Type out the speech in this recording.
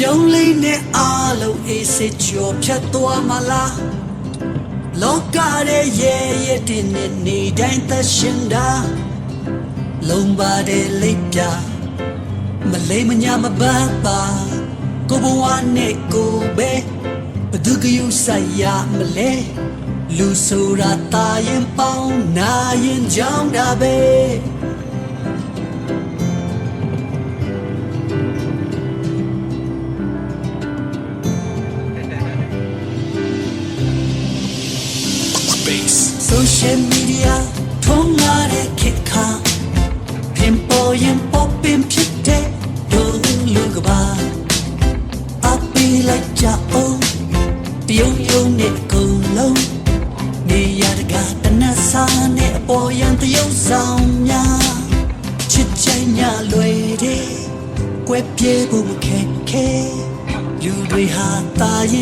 ပြောင်းလဲနေအားလုံးအေးစစ်ကျော်ဖြတ်သွားမလားလောကရဲ့ရဲ့တင်နေတိုင်းသက်ရှင်တာလုံးပါတဲ့လိပ်ပြမလေးမညာမပန်းပါကိုဘဝနဲ့ကိုပဲဘသူကယူဆိုင်ရမလဲလူဆိုတာတာရင်ပေါင်းနာရင်ကြောင်းတာပဲSocial media ထုံးလာတဲ့ခေတ်ခါပြင်ပေါ်ရင်ပေါ်ပင်ဖြစ်တဲ့ဒုလူကပါအပီလိုက်ကြအောင်တယုံယုံနဲ့ကုန်လုံးနေရတကတနတ်စာနဲ့အပေါ်ရန်တယုံဆောင်များချစ်ချိုင်ညာလွယ်တဲ့ကွဲပြေးဖို့မခက်ခဲလူတွေဟာတာရင်